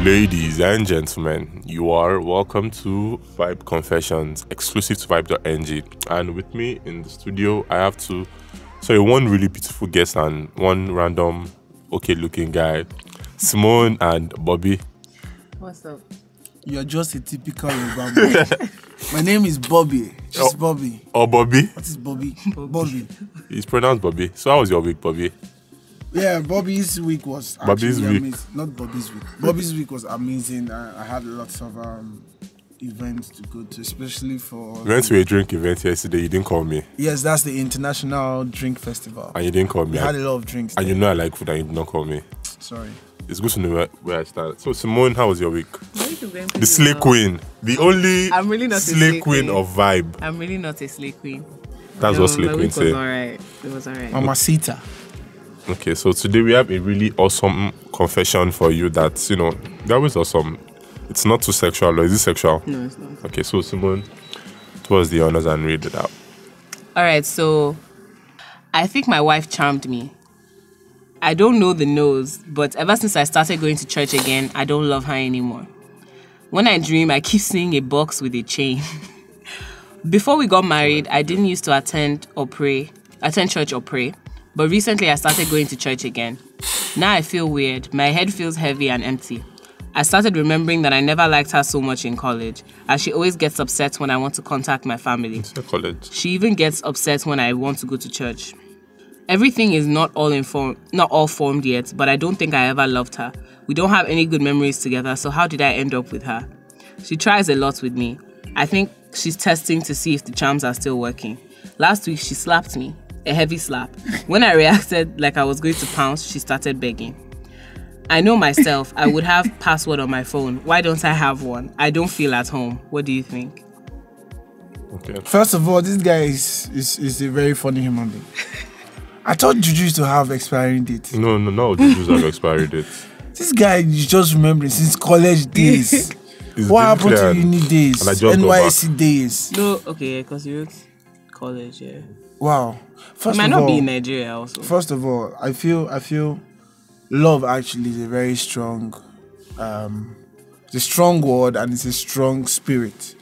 Ladies and gentlemen, you are welcome to Vibe Confessions, exclusive to Vibe.ng. And with me in the studio, I have one really beautiful guest and one random, okay-looking guy, Simone and Bobby. What's up? You're just a typical Yoruba boy. My name is Bobby. Just Bobby. Oh, Bobby? What is Bobby? Bobby. It's pronounced Bobby. So how was your week, Bobby? Yeah, Bobby's week was Bobby's week. amazing. Not Bobby's week. Bobby's week was amazing. I had lots of events to go to, especially for... We went to a drink event yesterday. You didn't call me. Yes, that's the International Drink Festival. And you didn't call me. We had a lot of drinks And there. you know I like food and you did not call me. Sorry. It's good to know where I start. So, Simone, how was your week? The The slay queen. The only I'm really not a slay queen of Vibe. I'm really not a slay queen. That's what slay my queen week was say. alright. It was alright. Mamacita. Okay, so today we have a really awesome confession for you that's, that was awesome. It's not too sexual, or is it sexual? No, it's not. Okay, so Simone, towards the honors and read it out. Alright, so I think my wife charmed me. I don't know the nose, but ever since I started going to church again, I don't love her anymore. When I dream, I keep seeing a box with a chain. Before we got married, I didn't used to attend church or pray. But recently I started going to church again. Now I feel weird. My head feels heavy and empty. I started remembering that I never liked her so much in college, as she always gets upset when I want to contact my family. It's college. She even gets upset when I want to go to church. Everything is not all formed yet, but I don't think I ever loved her. We don't have any good memories together, so how did I end up with her? She tries a lot with me. I think she's testing to see if the charms are still working. Last week she slapped me. A heavy slap. When I reacted like I was going to pounce, she started begging. I know myself, I would have password on my phone. Why don't I have one? I don't feel at home. What do you think? Okay. First of all, this guy is a very funny human being. I thought Juju used to have expiring date. No, Juju's have expiry dates. This guy is just remembering since college days. It's What happened clear to uni days? and I just got NYSC days? No, okay, because you went college, yeah. Wow. You might not be in Nigeria also. First of all, I feel love actually is a very strong, it's a strong word and it's a strong spirit,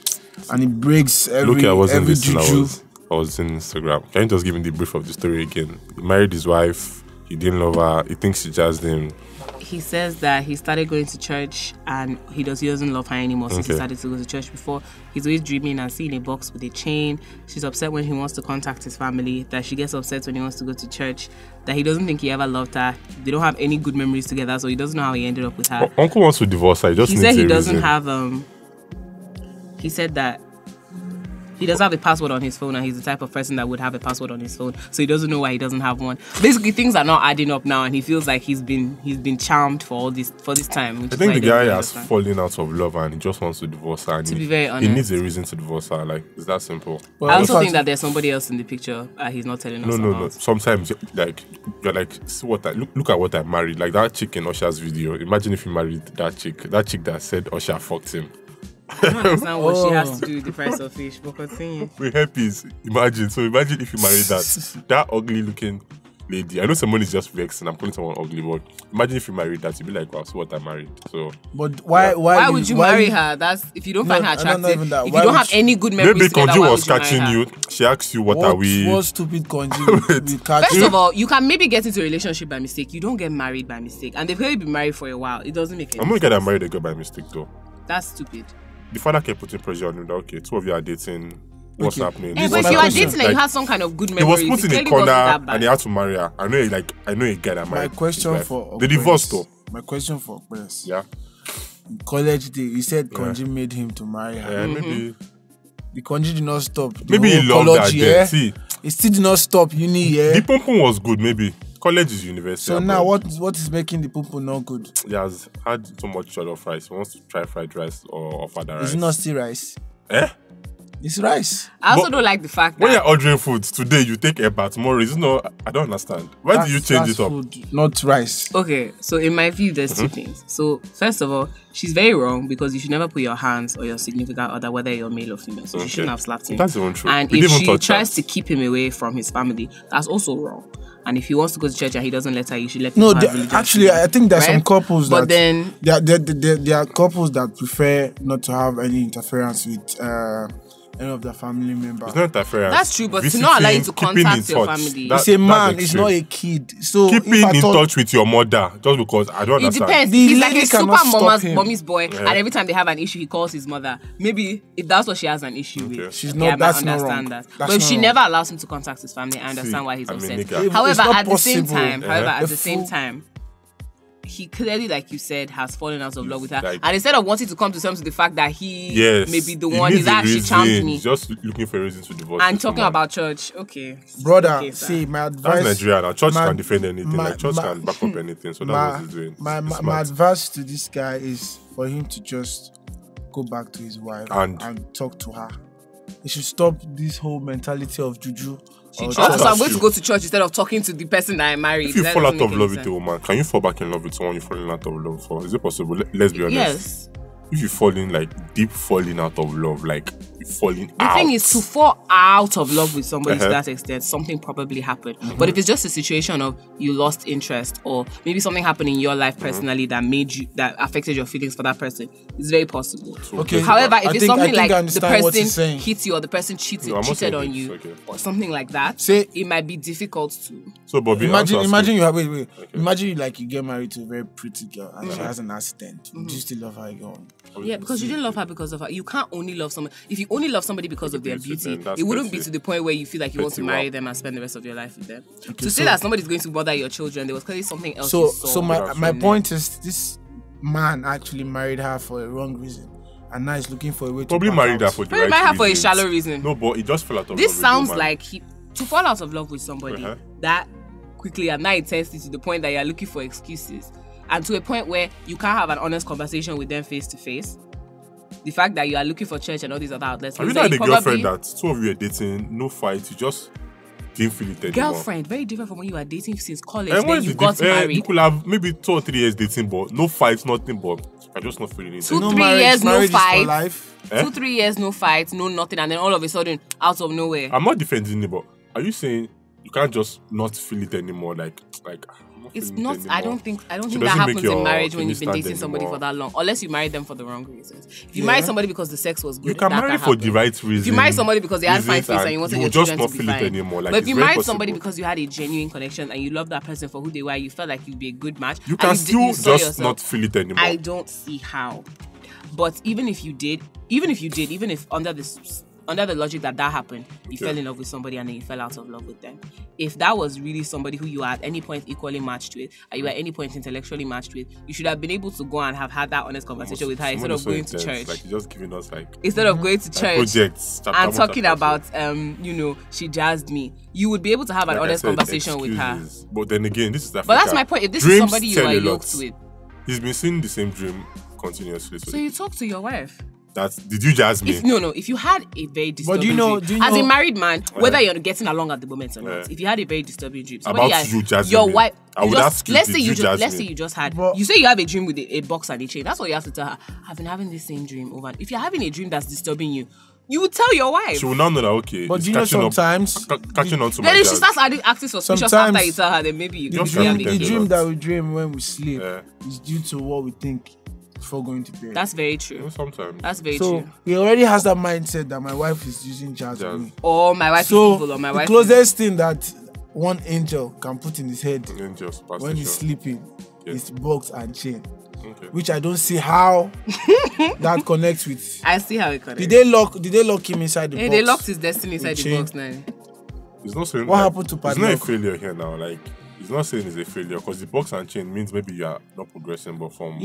and it breaks every juju. I was in Instagram. Can you just give him the brief of the story again? He married his wife. He didn't love her. He thinks she jazzed him. He says that he started going to church and he doesn't love her anymore since he started to go to church before. He's always dreaming and seeing a box with a chain. She's upset when he wants to contact his family, that she gets upset when he wants to go to church, that he doesn't think he ever loved her. They don't have any good memories together, so he doesn't know how he ended up with her. Uncle wants to divorce her. He said he doesn't have he said that he doesn't have a password on his phone, and he's the type of person that would have a password on his phone, so he doesn't know why he doesn't have one. Basically, things are not adding up now, and he feels like he's been charmed for this time. I think the guy has fallen out of love and he just wants to divorce her. And To be very honest, he needs a reason to divorce her. Like, it's that simple. Well, I also in think fact, that there's somebody else in the picture he's not telling us No. about. Sometimes, you're like, see what look at what I married. Like that chick in Usher's video. Imagine if you married that chick that said Usher fucked him. I don't understand what she has to do with the price of fish, but continue. With herpes, imagine. So imagine if you married that ugly looking lady. I know someone is just vexing. I'm calling someone ugly, but imagine if you married that, you'd be like, wow, so what I married. So, but why would you marry her? That's if you don't find her attractive. not even that. If Why you don't would have any good memories maybe together, Konji why was would you marry catching her? you. She asked you, what are we? What stupid Konji we catch First you? of all, you can maybe get into a relationship by mistake. You don't get married by mistake, and they've already been married for a while. It doesn't make any I'm sense. not gonna marry the girl by mistake though. That's stupid. The father kept putting pressure on him that, okay, two of you are dating. What's happening? Hey, This but is if my you are question. dating and you have some kind of good He memories, was put in a it clearly corner wasn't that bad. and he had to marry her. I know a guy that My married. question his wife. for the divorce though. My question for Okwes. Yeah. In college day, he said Konji made him to marry her. Yeah, maybe. The Konji did not stop. The Maybe he whole loved college that. year, See, it still did not stop uni year. the pom was good. Maybe college is university. So now abroad. what is making the poo not good? He has had so much jollof rice. He wants to try fried rice or father rice. It's not still rice. Eh? It's rice. I also But don't like the fact When that you're ordering food today, you take a bath. Tomorrow, it's not. I don't understand. Why do you change That's it up? food, not rice. okay, so in my view, there's two things. So first of all, she's very wrong because you should never put your hands or your significant other, whether you're male or female. So she shouldn't have slapped him. That's even true. And We if didn't even she touch tries that. to keep him away from his family, that's also wrong. And if he wants to go to church and he doesn't let her, you should let him. Actually, I think there's some couples but then there are couples that prefer not to have any interference with any of their family members. It's not interference. That's true, but to not allow you to contact your family. It's a man, it's not a kid. So keeping in touch with your mother just because I don't understand. It depends. He's like a super mommy's boy, and every time they have an issue, he calls his mother. Maybe if that's what she has an issue with, she's not. That's not wrong. That. But if she never allows him to contact his family, I understand why he's upset. However, at the same time, he clearly, like you said, has fallen out of love with her. Like, and instead of wanting to come to terms with the fact that he may be the one, he's actually charmed me. Just looking for a reason to divorce. And talking about church, okay. Brother, see, my advice... That's Nigeria now. Church can defend anything. Church can back up anything. So that's what he's doing. My advice to this guy is for him to just go back to his wife and talk to her. He should stop this whole mentality of juju. So I'm going to go to church instead of talking to the person that I married. If you fall out of love with a woman, can you fall back in love with someone you're falling out of love for? Is it possible? Let's be honest. Yes. If you fall in deep falling out of love, falling out. The thing is, to fall out of love with somebody to that extent, something probably happened. But if it's just a situation of you lost interest, or maybe something happened in your life personally that affected your feelings for that person, it's very possible. Okay. However, if it's something like the person hit you or the person cheated on you or something like that, it might be difficult to. So, Bobby, imagine you have imagine you get married to a very pretty girl and she has an accident. Do you still love her again? Yeah, because you didn't love her because of her. You can't only love someone. If you only love somebody because of their beauty, it wouldn't be to the point where you feel like you want to marry them and spend the rest of your life with them. To say that somebody's going to bother your children, there was clearly something else. So my point is, this man actually married her for a wrong reason, and now he's looking for a way to probably married her for the right reason. Married her for a shallow reason. No, but he just fell out of love. This sounds like to fall out of love with somebody that quickly and now intensely to the point that you're looking for excuses. And to a point where you can't have an honest conversation with them face to face. The fact that you are looking for church and all these other outlets. Have you had a girlfriend that two of you are dating, no fight, you just didn't feel it anymore? Girlfriend, very different from when you were dating since college. Then you got married. You could have maybe 2 or 3 years dating, but no fights, nothing, but I'm just not feeling it. 2-3 years, no fight. 2-3 years, no fight, no nothing, and then all of a sudden, out of nowhere. I'm not defending it, but are you saying you can't just not feel it anymore? It's not. I don't think that happens in marriage when you've been dating somebody for that long, unless you married them for the wrong reasons. If you marry somebody because the sex was good, you can marry for the right reason. If you marry somebody because they had fine face and you wanted your children to be fine, anymore. But if you married somebody because you had a genuine connection and you loved that person for who they were, you felt like you'd be a good match. You can still just not feel it anymore. I don't see how. But even if under the logic that happened, you fell in love with somebody and then you fell out of love with them. If that was really somebody who you were at any point equally matched with, or you were at any point intellectually matched with, you should have been able to go and have had that honest conversation with her instead of going to church. Like just giving us instead of going to church projects and talking about she jazzed me. You would be able to have an honest conversation with her. But then again, this is Africa. But that's my point. If this is somebody you are yoked with, he's been seeing the same dream continuously. So you talk to your wife. Did you jazz me? If you had a very disturbing dream, as a married man, whether you're getting along at the moment or not, if you had a very disturbing dream, your wife, let's say you just had, you say you have a dream with a box and a chain, that's what you have to tell her. I've been having the same dream over. If you're having a dream that's disturbing you, you would tell your wife. She will now know that, okay, but you know sometimes catching on to my then if she starts acting suspicious after you tell her, then maybe you the dream that we dream when we sleep is due to what we think before going to bed. That's very true. Sometimes. That's very true. So he already has that mindset that my wife is using jazz with me. Or my wife is evil, or my wife. The closest thing that one angel can put in his head when he's sleeping is box and chain. Okay. Which I don't see how that connects with. I see how it connects. Did they lock him inside the box? They locked his destiny inside the box now. He's not saying what happened to Padlock? It's not a failure here now. He's not saying it's a failure because the box and chain means maybe you are not progressing, but from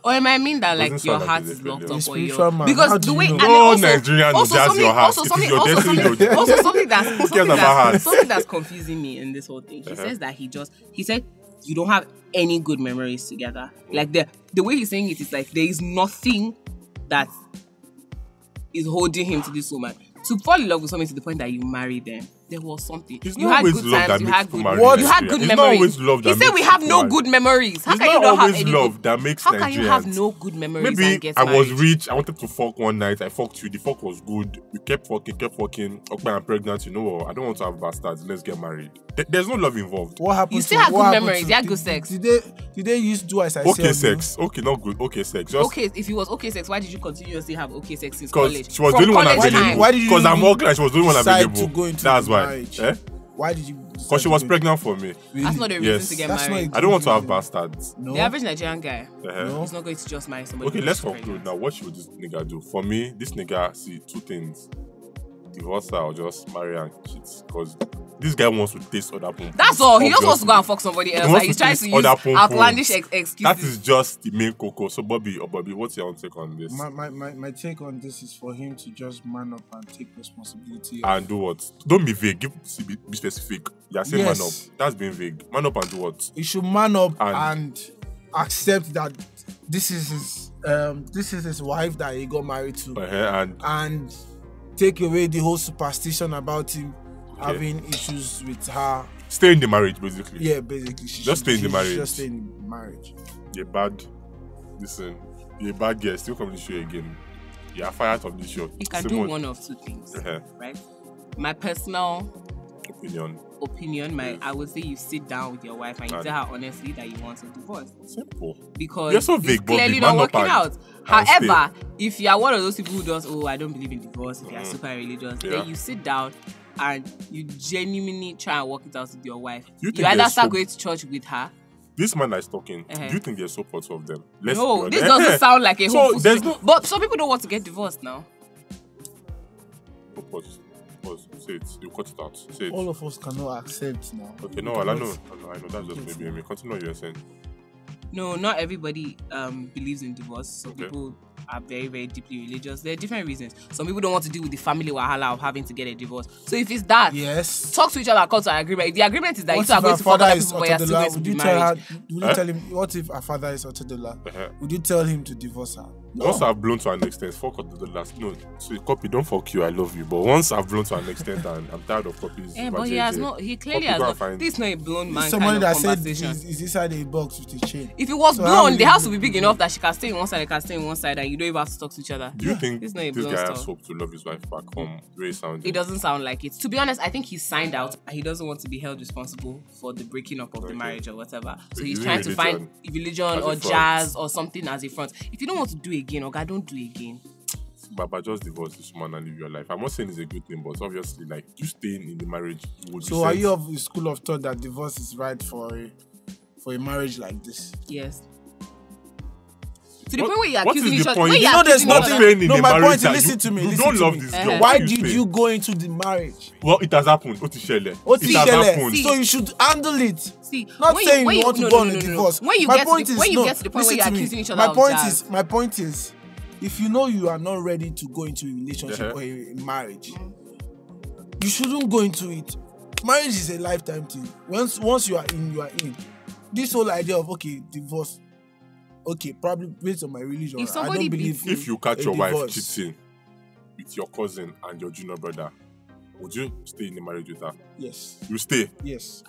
or it might mean that your heart is locked up, or your because the way no Nigerian knows that's your heart. It is your destiny. Also something that's confusing me in this whole thing. He says that he said you don't have any good memories together. Like the way he's saying it is like there is nothing that is holding him to this woman. To fall in love with someone to the point that you marry them there was something. It's You not had always good love times. that You makes had people good. marry What? You had Nigeria. good It's not memories. always love He that said makes we have people no marry. good memories. How It's can you not not have always any? love that makes How can you have Nigerians. no good memories and Maybe get I was married? rich. I wanted to fuck one night. I fucked you. The fuck was good. We kept fucking. Okay, I'm pregnant. You know what? I don't want to have bastards. Let's get married. There's no love involved. What happened? You still to, have what good happened memories. to- You had did- good sex. Did they use do as I say? Okay sex. Okay, not good. Okay sex. Just Okay, if it was okay sex, why did you continuously have okay sex since because college? she was the From only one college available. time. Why did you Because I'm even working and she was the only one decide available. to go into That's the why. marriage? Eh? Why did you? Because she was pregnant for me. That's not a reason Yes. to get That's married. not I don't want to have reason. bastards. No. The average Nigerian guy, No. he's not going to just marry somebody. Okay, who's let's pregnant. conclude now. What should this nigga do? For me, this nigga see two things: divorce her or just marry and cheat. Because this guy wants to taste other pum. That's all. He just wants to go Obviously. and fuck somebody else. He wants Like, he's to trying taste to use other pum-pums. outlandish excuses. That is just the main cocoa. So Bobby, what's your own take on this? My take on this is for him to just man up and take responsibility. And do what? Don't be vague. Be specific. You're saying Yes. man up. That's being vague. Man up and do what? He should man up And- and accept that this is his wife that he got married to, and take away the whole superstition about him having issues with her. Stay in the marriage, basically. Yeah, basically, Just stay in the marriage. Just stay in the marriage. You're bad. Listen, you're a bad guest. Still come on the show again. You're fired from the show. You can do Simone, one of two things, Uh-huh. right? My personal opinion. I would say you sit down with your wife and you tell her honestly that you want a divorce. Simple. Because You're so it's vague, Bobby. clearly Man not up working and- out. and However, if you are one of those people who does, I don't believe in divorce, if you are super religious, Yeah. then you sit down and you genuinely try and work it out with your wife. You think You either there's start so- going to church with her. This man that is talking, Uh-huh. do you think there's support of them? No, be this honest. doesn't sound like a So hopeful there's situation. no- But some people don't want to get divorced now. Pause. Say it. You cut it out. Say it. All of us cannot accept now. Okay, no, I know. That's just maybe me. Continue what you're saying. No, not everybody believes in divorce. Some Okay. people are very, very deeply religious. There are different reasons. Some people don't want to deal with the family wahala of having to get a divorce. So if it's that, Yes. talk to each other, come to an agreement. If the agreement is that you What two are if going her to fuck father other is people, but you're still Otedola? going to Would be you tell married. her? Would you tell him? What if her father is Otedola? Uh-huh. Would you tell him to divorce her? Once I've blown to an extent, fuck up to the last. No, so copy, don't fuck you, I love you. But once I've blown to an extent and I'm tired of copies. Yeah, but he has not. He clearly Copy, has go not. and find- This is not a blown man Somebody kind of that said conversation. is inside a box with a chain. If it was So how blown, will the you house do- will be big enough that she can stay in one side, I can stay in one side, and you don't even have to talk to each other. Do you think This is not a this blown guy stuff. has hope to love his wife back from the way it sounds? It doesn't sound like it. To be honest, I think he's signed out. He doesn't want to be held responsible for the breaking up of the Okay. marriage or whatever. So So he's using trying to find religion religion as a or front. jazz or something as a front. If you don't want to do again, or God, don't do again. Baba, just divorce this woman and live your life. I'm not saying it's a good thing, but obviously, like, you staying in the marriage would be So are set. you of the school of thought that divorce is right for a marriage like this? Yes. To the What- point where you're what is accusing the each other. point? When You you're know there's accusing each nothing- other. Staying in No, the my marriage point is, that listen to me. You listen don't to love me. this Uh-huh. girl. Why you did stay? you go into the marriage? Well, it has happened. Otishele. What It is has Shele? happened. So you should handle it. See, Not when saying when you want to no, go no, on no, a no, no. divorce. When you My get to point the, is, when you no, get to the point where listen you're to me. accusing each other My of point jazz. is, if you know you are not ready to go into a relationship Uh-huh. or a marriage, you shouldn't go into it. Marriage is a lifetime thing. Once you are in, you are in. This whole idea of divorce. Okay, probably based on my religion, If I somebody don't believe. beats If you catch a your wife divorce. cheating with your cousin and your junior brother, would you stay in the marriage with her? Yes, You stay. yes.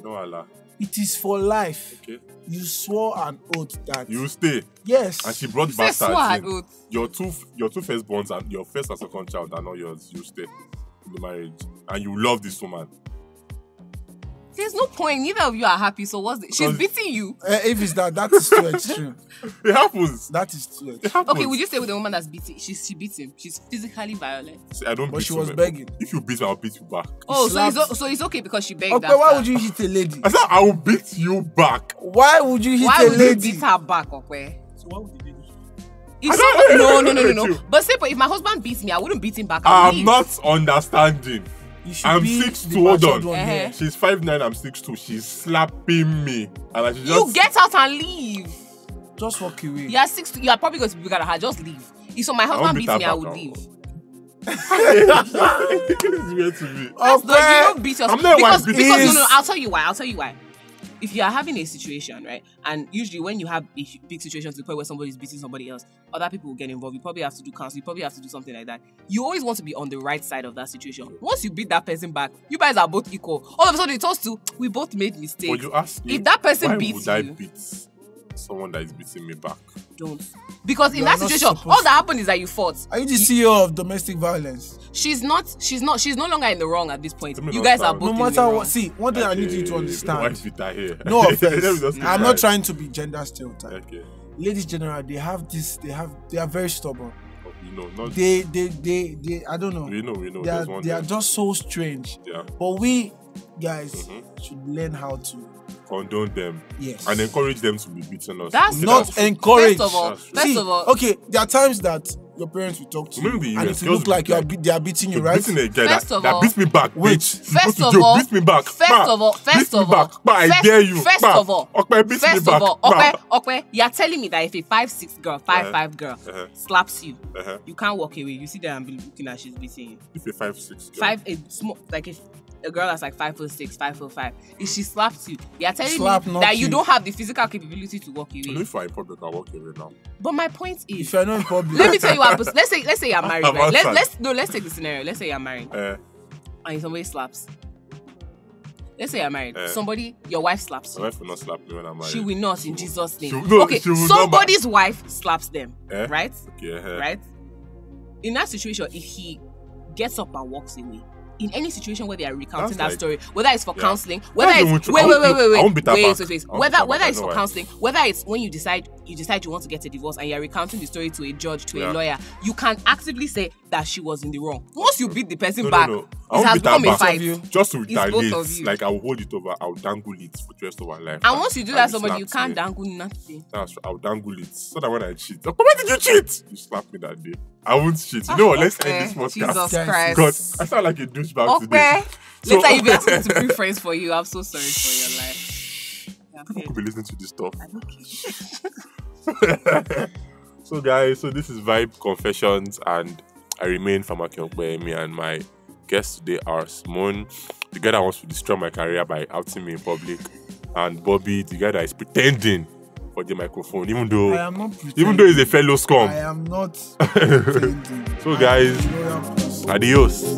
No Allah. It is for life. Okay. You swore an oath that. You stay. Yes. And she brought Say bastards sword, in. oath. Your two firstborns and your first and second child are not yours. You stay in the marriage. And you love this woman. There's no point. Neither of you are happy. So what's the, she's Because- beating you. If it's that is too extreme. It happens. That is too It extreme. happens. Okay, would you stay with a woman that's beating? She beats him. She's physically violent. See, I don't But beat she was women. begging. If you beat me, I'll beat you back. Oh, slapped- so it's okay because she begged. Okay, after. why would you hit a lady? I said I will beat you back. Why would you hit Why a would you lady? beat her back, okay? So why would you do it? If I somebody, don't- no. you. But say, but if my husband beats me, I wouldn't beat him back. I would I'm leave. not understanding. You should I'm be 6'2", the hold matured on. one here. She's 5'9", I'm 6'2". She's slapping me. And I should You just... get out and leave. Just walk away. You are 6'2". You are probably going to be bigger than her. Just leave. If so, my won't husband beat beats her me, I back, would I'll- leave. It's weird to me. That's Okay. not, you don't beat yourself. I'm not because beating- because Is- no, I'll tell you why. if you are having a situation, right, and usually when you have a big situation to the point where somebody is beating somebody else, other people will get involved. You probably have to do counseling. You probably have to do something like that. You always want to be on the right side of that situation. Once you beat that person back, you guys are both equal. All of a sudden, it turns to we both made mistakes. But you ask me, if that person why beats would I you, beat someone that is beating me back? don't. Because in You that are not situation, all supposed that happened is that you fought. Are you the CEO of domestic violence? She's no longer in the wrong at this point. Let me You guys are understand. both No in the matter wrong. what, see, one thing I need you to Why understand. beat her here? No Let me offense. just I'm keep not quiet. trying to be gender stereotype. Okay. Ladies general, they are very stubborn. You know, not They I don't know. we know. They There's one are there. just so strange. Yeah. But we guys should learn how to Condone them. yes And encourage them to be beating us. That's Okay, not that's- encourage. First of all, That's true. first See, of all, okay, there are times that your parents will talk to you, Maybe and yes, if you look girls like will you are they are beating you, right? Beating a guy First that, of that all- beats me back. Wait, bitch. first Go of to jail, all- beat me back. first Ma, of all, beat first me of back. all, Ma, I first- dare you. first Ma, of all, Okpe, beat me First back. of all, Ma. Okwe, you're telling me that if a 5'6" girl, 5'5" girl slaps you, you can't walk away. You see that and be looking at she's beating you. If you're 5'6", girl. 5'8", small, like if a girl that's like 5'6", 5'5", if she slaps you, you're telling Slap, me not that you you. don't have the physical capability to walk Even away. if I'm in public, I'll walk away now. But my point is, If you're not in public, let me tell you what happens. Let's say you're married, I'm right? outside. Let's take the scenario. Let's say you're married and somebody slaps. Let's say you're married. Your wife slaps My you. wife will not slap me when I'm married. She will not in Jesus' name. she will- no, Okay, she will not, somebody's wife slaps them, Eh? right? Okay, Right? In that situation, if he gets up and walks away, in any situation where they are recounting That's that like- story, whether it's for Yeah. counseling, whether That's it's even true. wait, I won't beat her back. wait, I won't beat whether her back, whether I it's know for why. counseling, whether it's when you decide you want to get a divorce and you're recounting the story to a judge, to a Yeah. lawyer, you can actively say that she was in the wrong. Once you beat the person No, back, I it won't has beat her become a back. fight. Just to It's both of retaliate, you. like I'll hold it over, I'll dangle it for the rest of our life. And once you do that, you somebody you slapped can't me. dangle nothing. That's I'll dangle it so that when I cheat, oh, when did you cheat? You slap me that day. I won't cheat. You know what? Let's end this podcast. Jesus Guys, Christ. God, I sound like a douchebag today. Okay. So- Later you'll be asking me to bring friends for you. I'm so sorry for your life. Yeah, People okay. could be listening to this stuff. Okay. So guys, so this is Vibe Confessions, and I remain Famakin Opeyemi, and my guests today are Simone, the guy that wants to destroy my career by outing me in public, and Bobby, the guy that is pretending for the microphone, even I though am not pretending. he's a fellow scum. I am not pretending. So guys, I am a loyal person. adios.